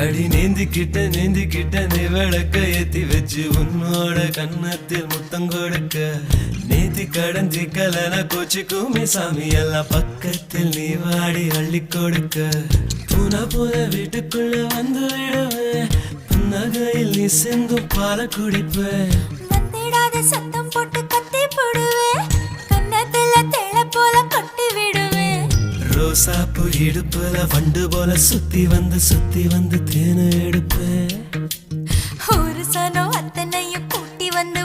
அடி நீந்திக்கிட்ட நீ விளக்க ஏத்தி வச்சு உன்னோட கன்னத்தில் முத்தம் கொடுக்க நேத்தி கடந்தி கலன கோச்சிக்குமே சாமி எல்லாம் பக்கத்தில் நீ வாடி அள்ளி கொடுக்க பூனா போல வீட்டுக்குள்ள வந்து விடுவேன் புன்னகையில் நீ சிந்தும் பால குடிப்பேன் வந்திடாத சத்தம் போட்டு கத்தி போடுவேன் கன்னத்துல தேள போல கொட்டி விடுவேன் ரோசாப்பு இடுப்புல வண்டு போல சுத்தி வந்து தேனை எடுப்பேன் ஒரு சனம் அத்தனையும் கூட்டி வந்து